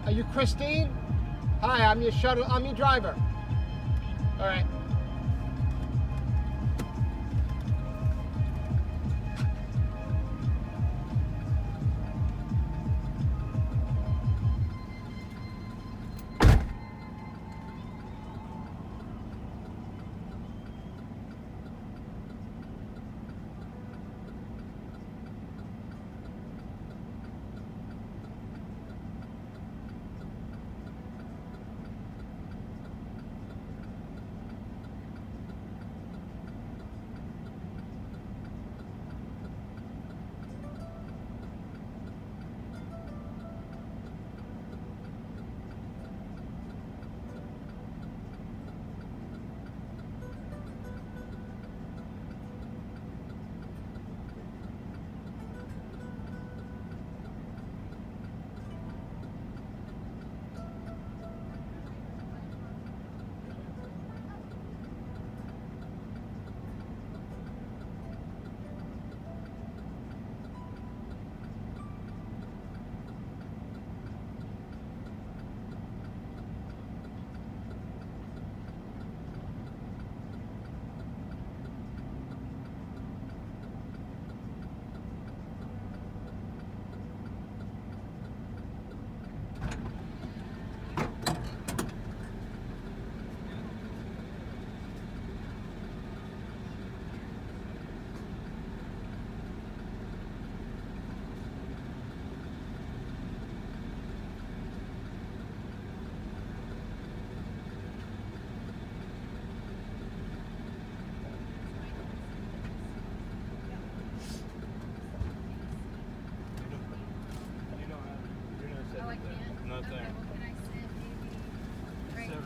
Are you Christine? Hi, I'm your shuttle. I'm your driver. All right.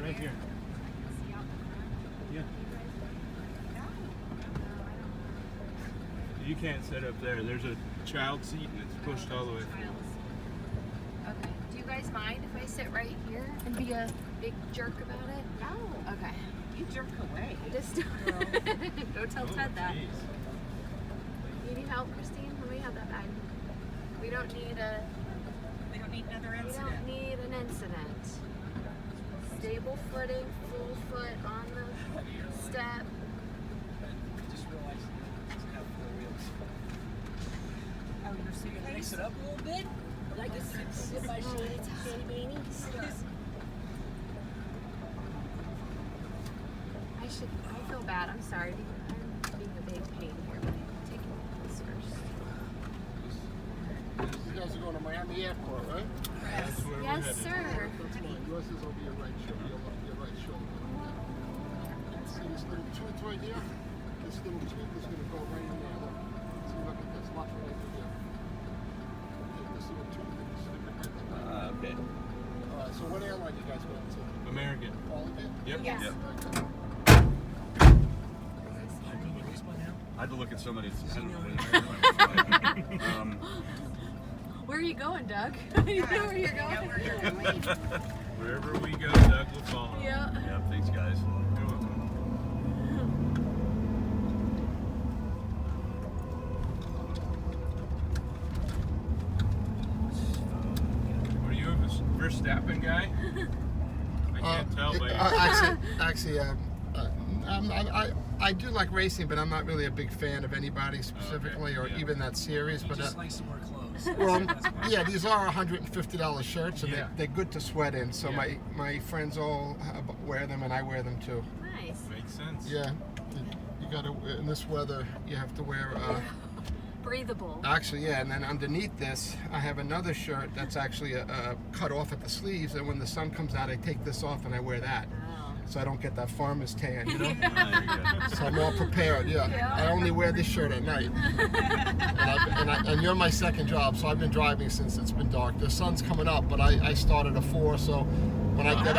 Right here. Yeah. You can't sit up there. There's a child seat and it's pushed all the way forward. Okay. Do you guys mind if I sit right here and be a big jerk about it? No. Okay. You jerk away. Just don't tell Ted that. Geez. You need help, Christine? We have that bag. We don't need another We incident. don't need an incident. Stable footing, full foot on the step. Just realized it doesn't have 4 wheels. Oh, your suitcase? Raise it up a little bit. Like a sit by shady beanie. I feel bad. I'm sorry. I'm being a big pain here, but I'm taking this first. You guys are going to Miami Airport, right? That's where we're Yes, headed. sir. That's fine. Yours is over your right shoulder. Your right shoulder. See this little tooth right here? This little tooth is going to go right in there. Look. See, look at this. Watch what I do here. Take this little tooth and stick it right there. Okay. All right. So what airline you guys going to? American. All of it? Yep. Yes. Yep. Okay. I had to look at somebody's. Where are you going, Doug? You know where you're going? Wherever we go, Doug will follow. Yeah. Yeah, thanks, guys. You're welcome. Were you a Verstappen guy? I can't tell by your... Actually, I do like racing, but I'm not really a big fan of anybody specifically, or yeah. even that series. But Just like some more clothes. well, yeah, these are $150 shirts, and Yeah. they're good to sweat in. So Yeah. my friends all wear them, and I wear them too. Nice. Makes sense. Yeah, you got to in this weather, you have to wear. Breathable. Actually, yeah, and then underneath this, I have another shirt that's actually cut off at the sleeves, and when the sun comes out, I take this off and I wear that, Oh. so I don't get that farmer's tan, you know? Ah, there you go. So I'm all prepared, yeah. Yeah. I only wear this shirt at night. And you're my second job, so I've been driving since it's been dark. The sun's coming up, but I started at 4, so when I get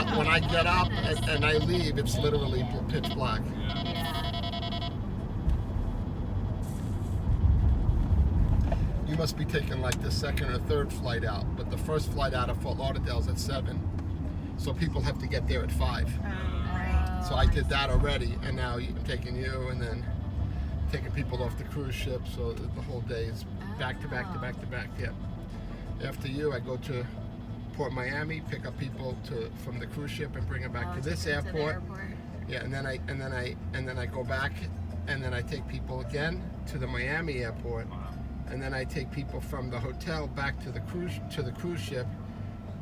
up and I leave, it's literally pitch black. Yeah. You must be taking like the second or third flight out, but the first flight out of Fort Lauderdale is at 7, so people have to get there at 5. So I did that already, and now I'm taking you, and then taking people off the cruise ship. So the whole day is back to back to back to back. Yeah. After you, I go to Port Miami, pick up people from the cruise ship and bring them back to this take them to the airport. airport. Yeah, and then I go back, and then I take people again to the Miami airport, and then I take people from the hotel back to the cruise ship,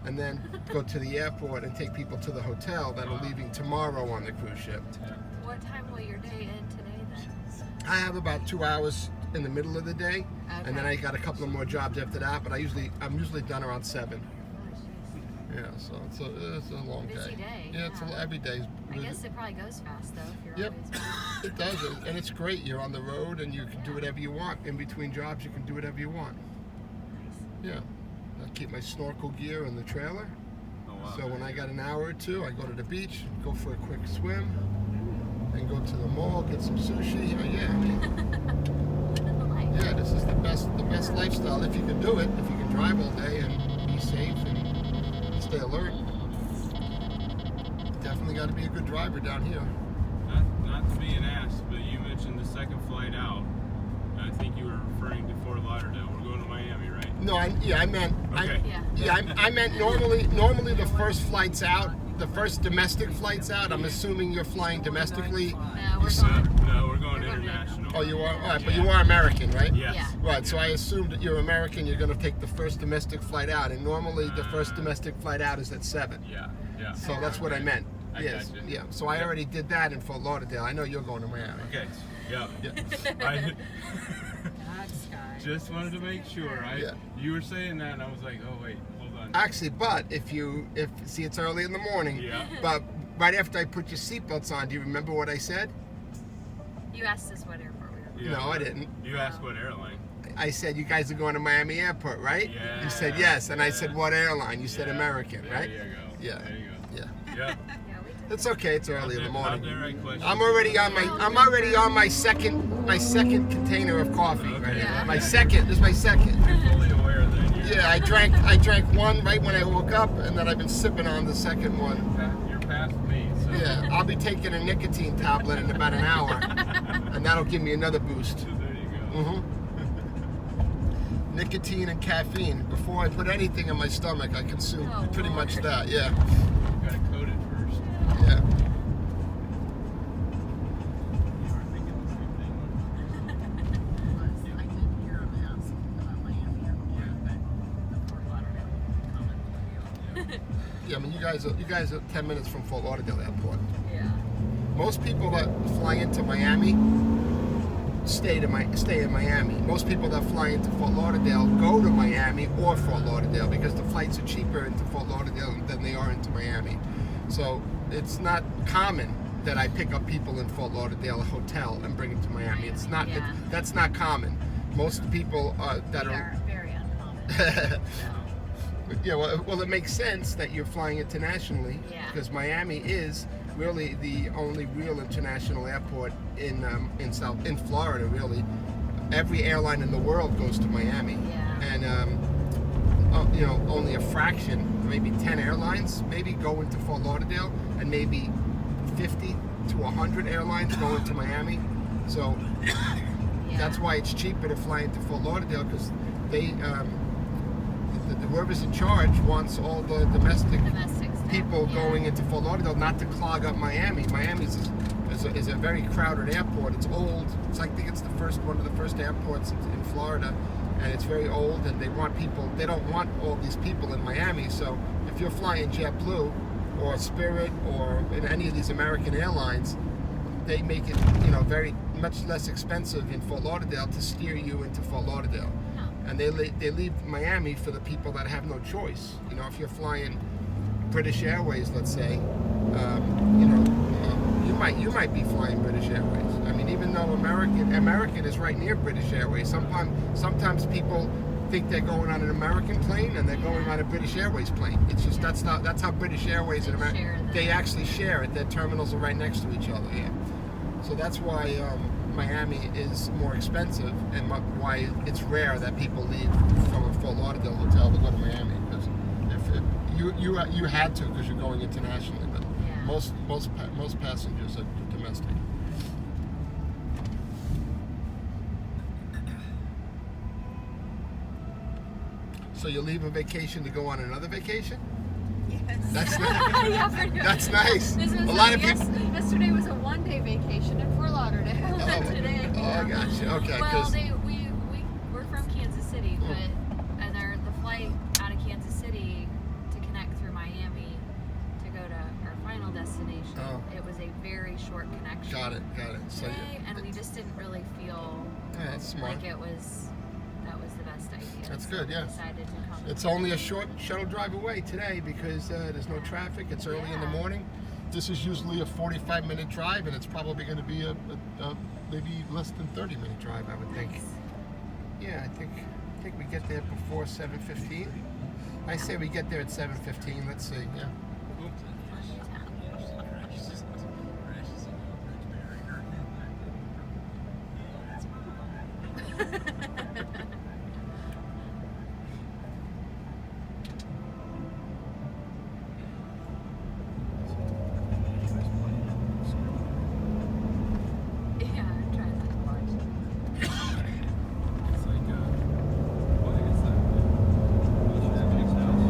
and then go to the airport and take people to the hotel that are leaving tomorrow on the cruise ship. What time will your day end today then? I have about 2 hours in the middle of the day, and then Okay. I got a couple of more jobs after that. But I'm usually done around 7. Oh, jeez. Yeah, so it's a long Busy day. day, Yeah, it's yeah. every day. I guess it probably goes fast though if you're Yep, always it does, and it's great. You're on the road, and you can do whatever you want. In between jobs, you can do whatever you want. Yeah, I keep my snorkel gear in the trailer. Oh, wow. So when I got an hour or two, I go to the beach, go for a quick swim, and go to the mall, get some sushi. Yeah, this is the best lifestyle if you can do it. If you can drive all day and be safe and stay alert. Definitely got to be a good driver down here. Not to be an ass, but you mentioned the second flight out. I think you were referring to Fort Lauderdale. We're going to Miami, right? No, I meant. Okay. I meant normally the first flight's out. The first domestic flight's out. I'm assuming you're flying domestically. No, we're So- going. No, we're going We're going international. Oh, you are? All right, but you are American, right? Yes. Yeah. Right, so I assumed that you're American, you're going to take the first domestic flight out, and normally the first domestic flight out is at 7. Yeah. Yeah. So that's what I meant. I Yes, gotcha. yeah. So I Yep. already did that in Fort Lauderdale. I know you're going to Miami. Okay. Yeah. Yeah. I God's sky. just wanted to make sure. Yeah. You were saying that, and I was like, oh wait, hold on. Actually, but if see, it's early in the morning. Yeah. But right after I put your seatbelts on, do you remember what I said? You asked us what airport we were Yeah. No, I didn't. You asked what airline. I said you guys are going to Miami Airport, right? Yeah. You said yes, and I said what airline? You said Yeah. American, right? There you go. Yeah. There you go. Yeah. Yeah. Yeah, we did. It's okay. It's early in the How morning. dare I question I'm you? already on my second container of coffee. Right Okay. now. Yeah. My second. This is my second. You're fully aware then. Yeah, I drank one right when I woke up, and then I've been sipping on the second one. You're past me. So. Yeah, I'll be taking a nicotine tablet in about an hour, and that'll give me another boost. So there you go. Nicotine and caffeine. Before I put anything in my stomach, I consume Oh, pretty much Lord. that. Yeah, You gotta code it first. yeah. You were thinking the same thing. I did hear him ask about Miami Airport, but the Fort Lauderdale comment. Yeah, I mean, you guys are 10 minutes from Fort Lauderdale Airport. Yeah. Most people that fly into Miami stay in Miami. Most people that fly into Fort Lauderdale go to Miami or Fort Lauderdale because the flights are cheaper into Fort Lauderdale than they are into Miami. So it's not common that I pick up people in Fort Lauderdale hotel and bring them to Miami. It's not. Yeah. That's not common. Most people that We are. are very uncommon. Yeah, well, it makes sense that you're flying internationally Yeah. because Miami is really the only real international airport in Florida. Really, every airline in the world goes to Miami, Yeah. and only a fraction, maybe 10 airlines, maybe go into Fort Lauderdale, and maybe 50 to 100 airlines go into Miami. So Yeah. that's why it's cheaper to fly into Fort Lauderdale because they. Whoever's in charge wants all the domestic Domestics. people Yeah. going into Fort Lauderdale not to clog up Miami. Miami is a very crowded airport. It's old. I think it's one of the first airports in Florida, and it's very old. And they don't want all these people in Miami. So if you're flying JetBlue or Spirit or in any of these American airlines, they make it very much less expensive in Fort Lauderdale to steer you into Fort Lauderdale. No. And they leave Miami for the people that have no choice. If you're flying British Airways, let's say, you might be flying British Airways. I mean, even though American is right near British Airways, sometimes people think they're going on an American plane and they're going on a British Airways plane. It's just that's how British Airways and They share American, they actually share it. Their terminals are right next to each other. Yeah. So that's why Miami is more expensive, and why it's rare that people leave from a Fort Lauderdale hotel to go to Miami. Because you had to because you're going internationally, but Yeah. most passengers are domestic. So you leave a vacation to go on another vacation? Yes. That's Yeah, pretty much. that's nice. This was A lot of people. yesterday was a one-day vacation in Fort Lauderdale. And today. Oh, gotcha. Okay, Well, 'cause- we're from Kansas City, but the flight out of Kansas City to connect through Miami to go to our final destination, it was a very short connection. got it. So Today, and we just didn't really feel yeah, that's smart. like that was the best idea. That's So good, we yeah. decided to come. It's only a short shuttle drive away today because there's no traffic. It's early in the Yeah. morning. This is usually a 45-minute drive, and it's probably going to be a maybe less than 30-minute drive, I would think. Nice. Yeah, I think we get there before 7:15. I say we get there at 7:15. Let's see. Yeah. Yeah, I tried that a bunch. It's like, what is that? Jake's house.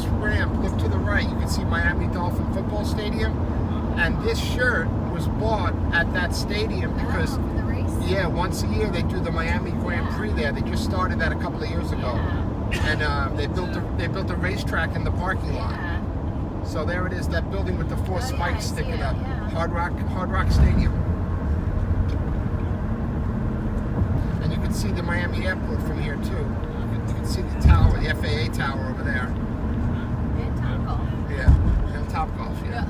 this ramp, look to the right, you can see Miami Dolphin Football Stadium. And this shirt was bought at that stadium because, for the race. yeah, once a year they do the Miami Grand Prix there. They just started that a couple of years ago. And they built a racetrack in the parking lot. Yeah. So there it is, that building with the four Oh, yeah, I spikes see sticking it, up. yeah. Hard Rock Stadium. And you can see the Miami Airport from here too. You can see the tower, the FAA tower over there. And Topgolf. Yeah, and Topgolf, yeah.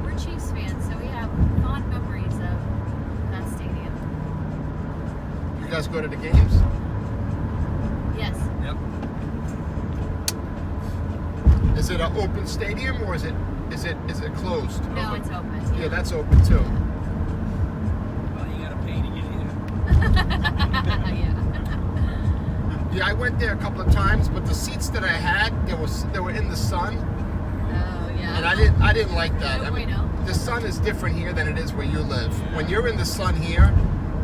We're Chiefs fans, so we have fond memories of that stadium. You guys go to the games? Yes. Yep. Is it an open stadium or is it closed? No, it's open. Yeah, that's open too. Well, you gotta pay to get in. Yeah. Yeah, I went there a couple of times, but the seats that I had, they were in the sun, Oh, yeah. and I didn't like that. No I mean, bueno. the sun is different here than it is where you live. When you're in the sun here,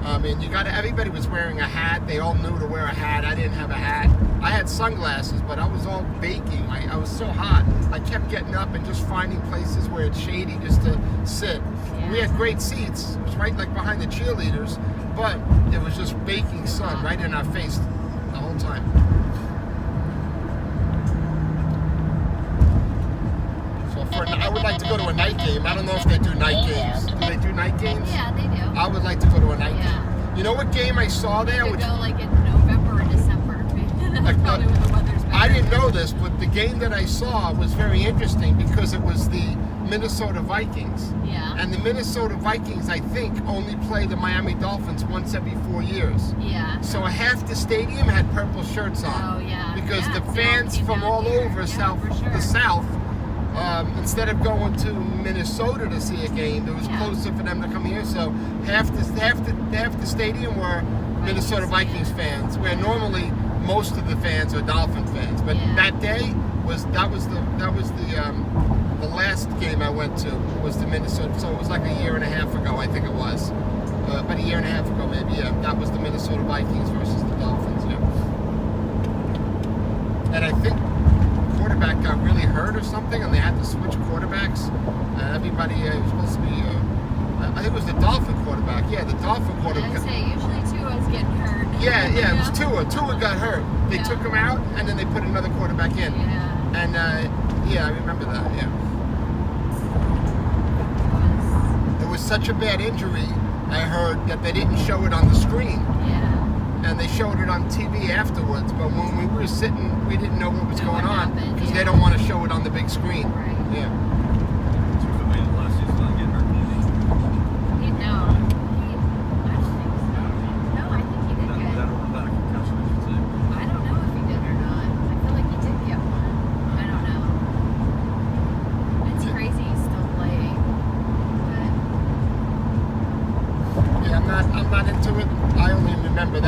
and everybody was wearing a hat. They all knew to wear a hat. I didn't have a hat. I had sunglasses, but I was all baking. I was so hot. I kept getting up and just finding places where it's shady just to sit. Yeah. We had great seats. It was right like behind the cheerleaders, but it was just baking sun right in our face the whole time. So I would like to go to a night game. I don't know if they do night games. Do they do night games? Yeah, they do. I would like to go to a night Yeah. game. You know what game I saw there? They Which go like in November or December. That's Like, probably when the weather's better. I didn't know this, but the game that I saw was very interesting because it was the Minnesota Vikings. Yeah. And the Minnesota Vikings, I think, only play the Miami Dolphins once every 4 years. Yeah. So half the stadium had purple shirts on. Oh, yeah. Because Yeah, the so fans came from down all here. over Yeah, South, for sure. the South, instead of going to Minnesota to see a game, it was Yeah. closer for them to come here. So half the stadium were Minnesota Vikings fans, where normally most of the fans are Dolphin fans. But Yeah. that day that was the last game I went to was the Minnesota. So it was like a year and a half ago, I think it was. About a year and a half ago, maybe. Yeah, that was the Minnesota Vikings versus the Dolphins. Yeah. And I think quarterback got really hurt or something, and they had to switch quarterbacks. Everybody was supposed to be. I think it was the Dolphin quarterback. Yeah, the Dolphin I quarterback. say usually Tua's getting hurt. Yeah, it was Tua. Tua got hurt. They Yeah. took him out, and then they put another quarterback in. Yeah. And yeah, I remember that. Yeah, it was such a bad injury. I heard that they didn't show it on the screen, Yeah. and they showed it on TV afterwards. But when we were sitting, we didn't know what was Know going what on happened, because yeah. they don't want to show it on the big screen. Right. Yeah. Took away the last season on getting hurt, didn't he? I don't think so. No, I think he did That good. or that concussion, I should say. I don't know if he did or not. I feel like he did get one. I don't know. It's crazy he's still playing. But Yeah, I'm not into it. I only remember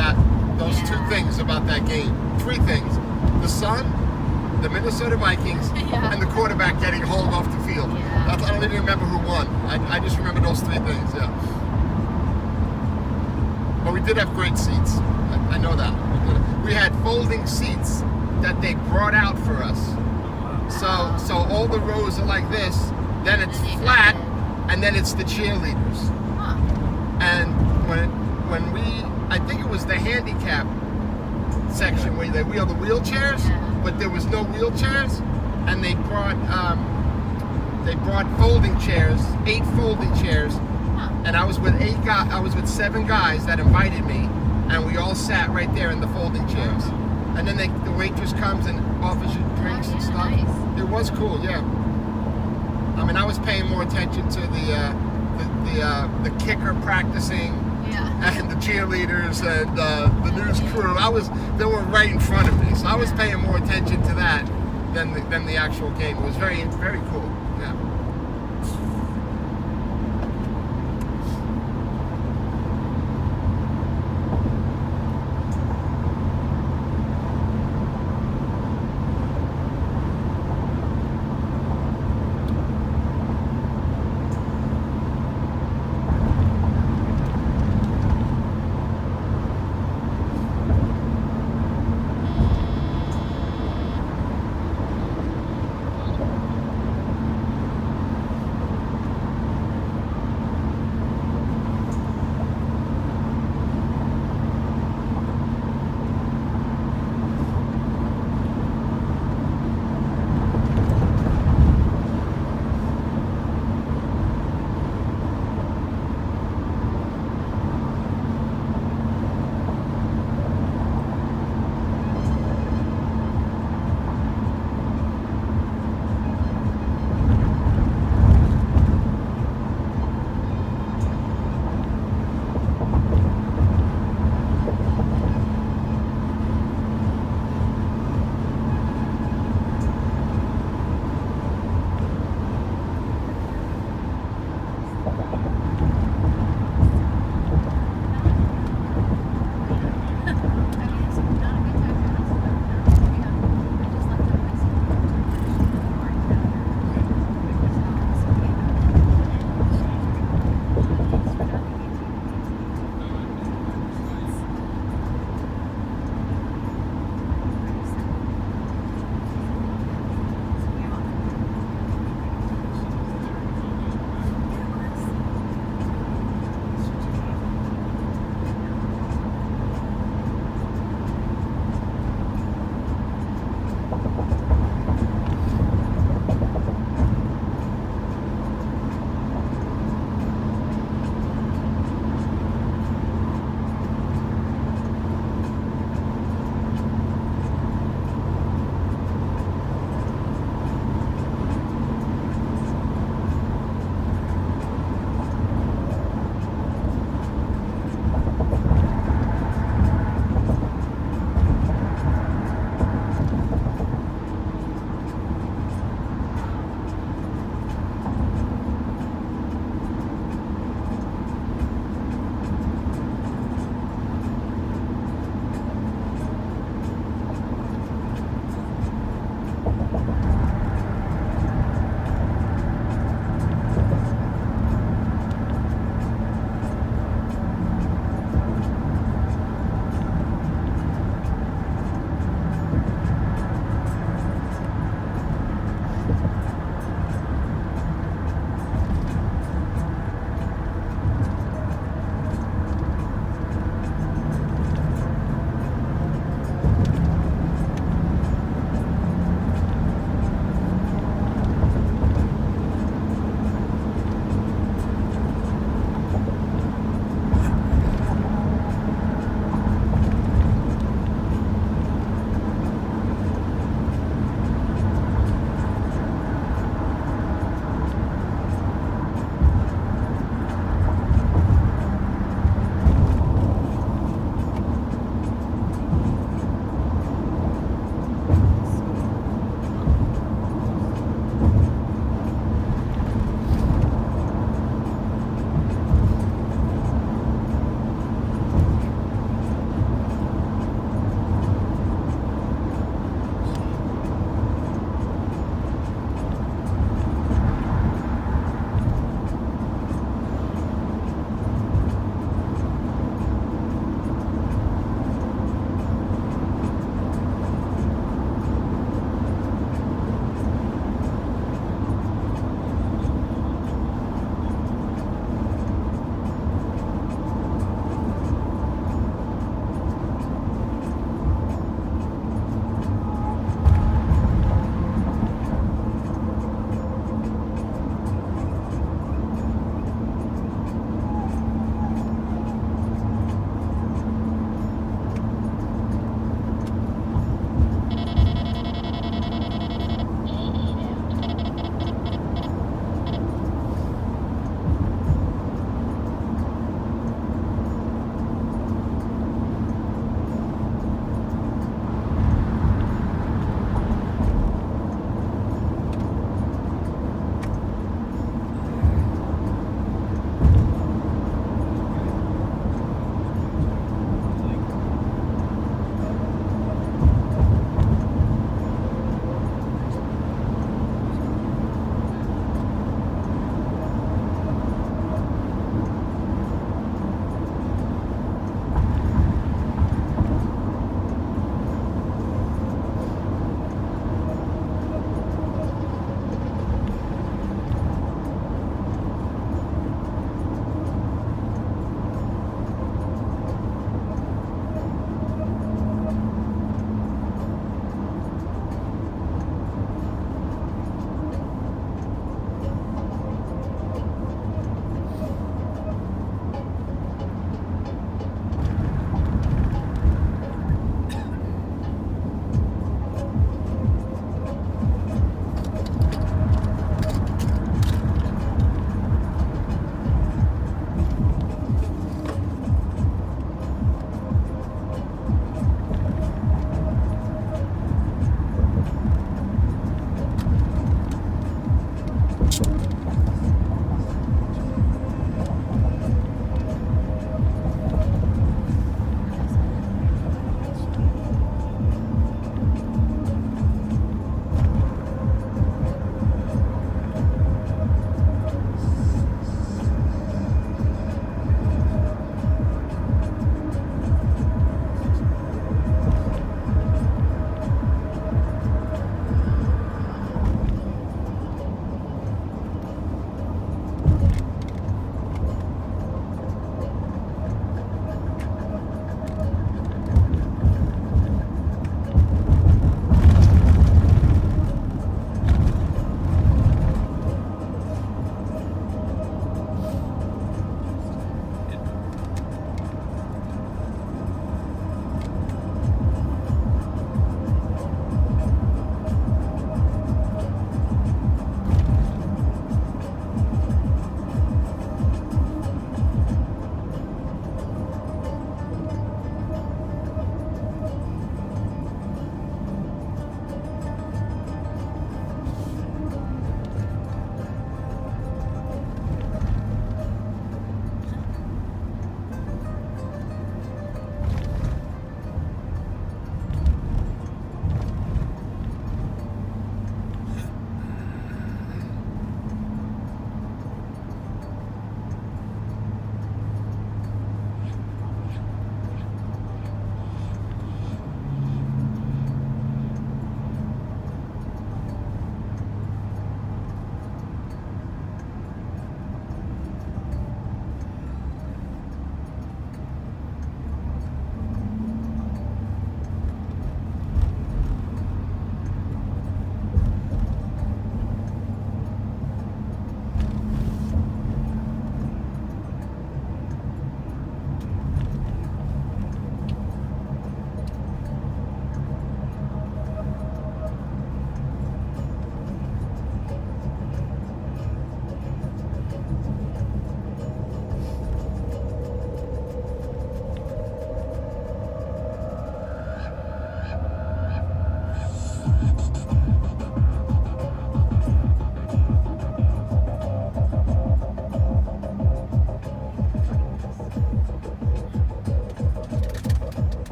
those two Yeah. things about that game. 3 things: the sun, the Minnesota Vikings, Yeah. and the quarterback getting hauled off the field. Yeah. I don't even remember who won. I just remember those 3 things. Yeah. But we did have great seats. I know that. We had folding seats that they brought out for us. So all the rows are like this. Then it's And then they flat, added. and then it's the cheerleaders. huh. And when we, I think it was the handicap section where they wheel the wheelchairs, Yeah. but there was no wheelchairs, and they brought folding chairs, 8 folding chairs, Huh. and I was with 7 guys that invited me, and we all sat right there in the folding chairs. And then the waitress comes and offers you drinks and yeah, stuff. nice. It was cool, yeah. I mean, I was paying more attention to the kicker practicing Yeah. and the cheerleaders and the news crew. They were right in front of me, so I was paying more attention to that than the actual game. It was very, very cool. Yeah.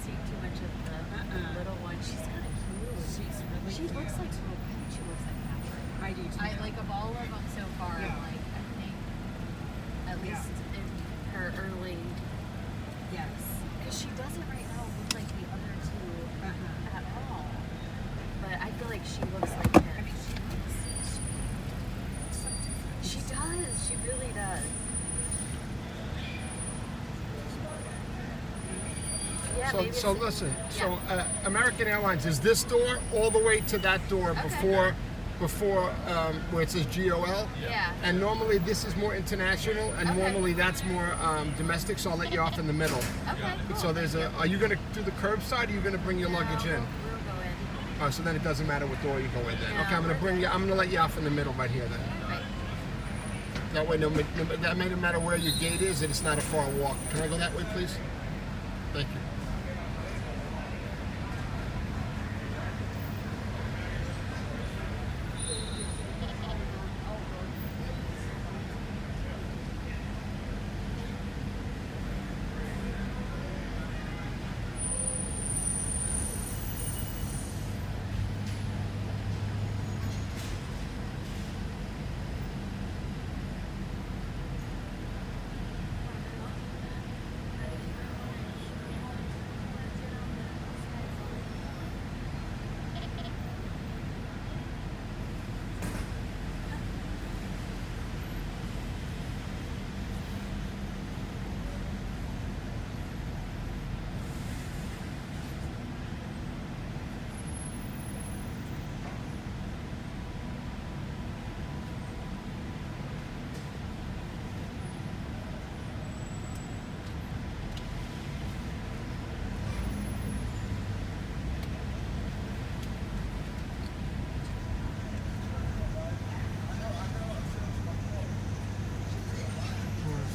seen too much of the little one. She's kind of cute. She's really She cute. looks like, I think she looks like Catherine. I do too. I like of all of them so far. Yeah. I'm like, I think at least in her early, Yes. because she doesn't right now look like the other two at all. But I feel like she looks like her. I mean, she looks so different. She does. She really does. Yeah, maybe So it's- listen. So American Airlines is this door all the way to that door Okay. before where it says GOL. Yeah. And normally this is more international, and Okay. normally that's more domestic. So I'll let you off in the middle. Okay, cool. So there's a. Are you gonna do the curbside? Or are you gonna bring your luggage in? We'll go in. Oh, so then it doesn't matter what door you go in. Then Yeah, okay, I'm gonna we're bring you. I'm gonna let you off in the middle right here then. Right. That way, that may no matter where your gate is, it's not a far walk. Can I go that way, please? Thank you.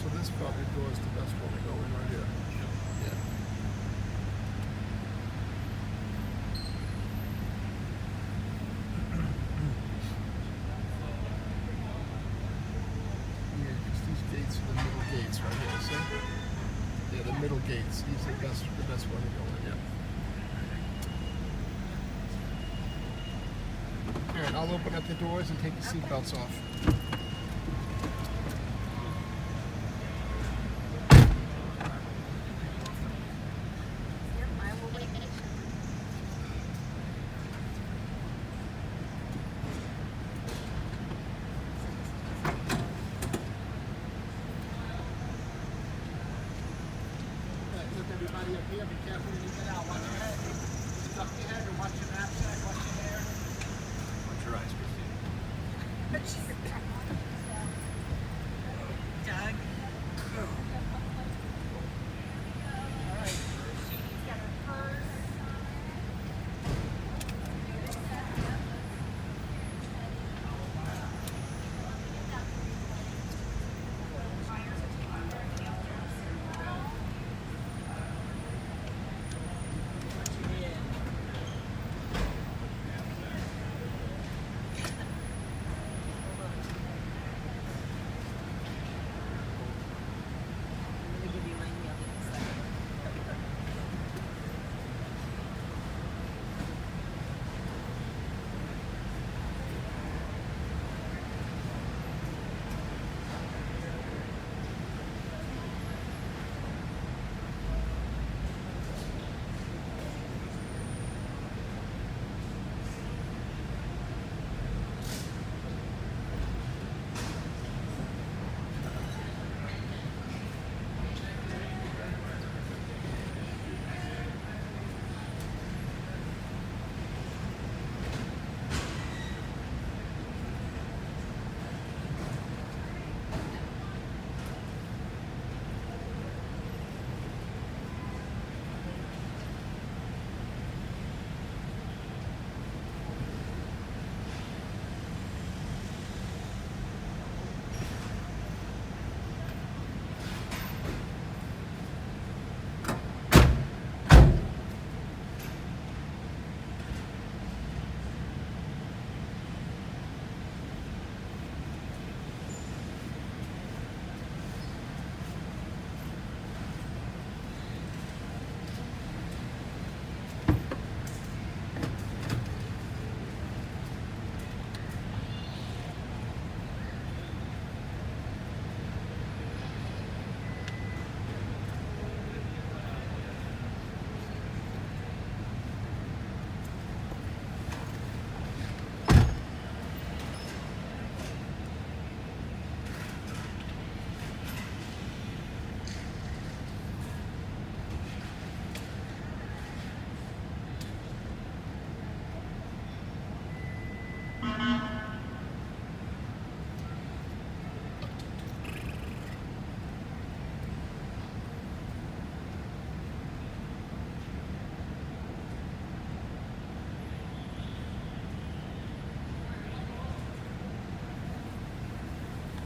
So this probably door is the best one to go in right here. Yeah. Yeah, because these gates are the middle gates right here, see? Yeah, the middle gates. These are the best one to go in, yeah. Alright, I'll open up the doors and take the seatbelts off.